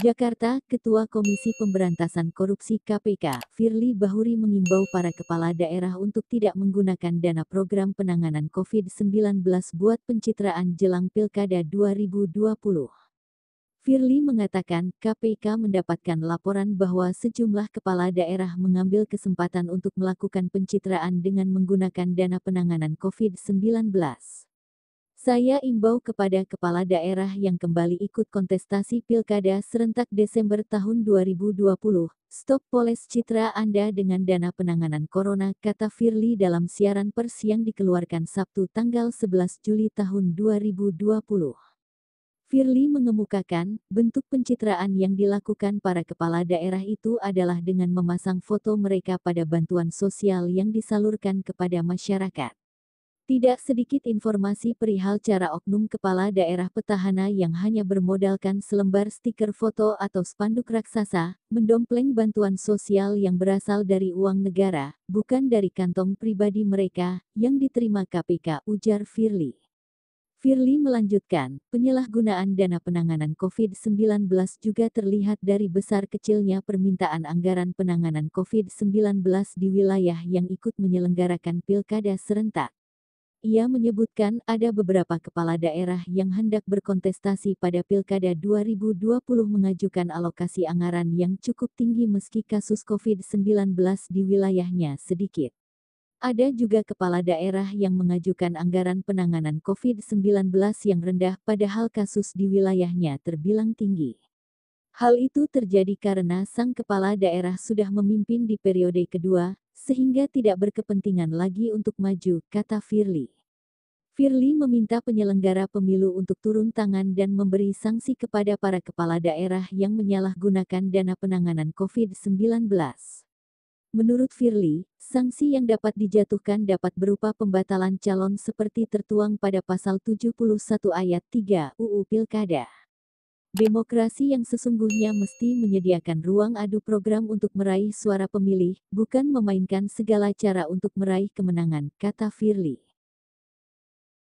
Jakarta, Ketua Komisi Pemberantasan Korupsi KPK, Firly Bahuri mengimbau para kepala daerah untuk tidak menggunakan dana program penanganan COVID-19 buat pencitraan jelang Pilkada 2020. Firly mengatakan, KPK mendapatkan laporan bahwa sejumlah kepala daerah mengambil kesempatan untuk melakukan pencitraan dengan menggunakan dana penanganan COVID-19. Saya imbau kepada kepala daerah yang kembali ikut kontestasi Pilkada serentak Desember tahun 2020, stop poles citra Anda dengan dana penanganan corona, kata Firly dalam siaran pers yang dikeluarkan Sabtu tanggal 11 Juli tahun 2020. Firly mengemukakan, bentuk pencitraan yang dilakukan para kepala daerah itu adalah dengan memasang foto mereka pada bantuan sosial yang disalurkan kepada masyarakat. Tidak sedikit informasi perihal cara oknum kepala daerah petahana yang hanya bermodalkan selembar stiker foto atau spanduk raksasa, mendompleng bantuan sosial yang berasal dari uang negara, bukan dari kantong pribadi mereka, yang diterima KPK, ujar Firly. Firly melanjutkan, penyalahgunaan dana penanganan COVID-19 juga terlihat dari besar kecilnya permintaan anggaran penanganan COVID-19 di wilayah yang ikut menyelenggarakan pilkada serentak. Ia menyebutkan ada beberapa kepala daerah yang hendak berkontestasi pada Pilkada 2020 mengajukan alokasi anggaran yang cukup tinggi meski kasus COVID-19 di wilayahnya sedikit. Ada juga kepala daerah yang mengajukan anggaran penanganan COVID-19 yang rendah padahal kasus di wilayahnya terbilang tinggi. Hal itu terjadi karena sang kepala daerah sudah memimpin di periode kedua, sehingga tidak berkepentingan lagi untuk maju, kata Firly. Firly meminta penyelenggara pemilu untuk turun tangan dan memberi sanksi kepada para kepala daerah yang menyalahgunakan dana penanganan COVID-19. Menurut Firly, sanksi yang dapat dijatuhkan dapat berupa pembatalan calon seperti tertuang pada pasal 71 ayat 3 UU Pilkada. Demokrasi yang sesungguhnya mesti menyediakan ruang adu program untuk meraih suara pemilih, bukan memainkan segala cara untuk meraih kemenangan, kata Firly.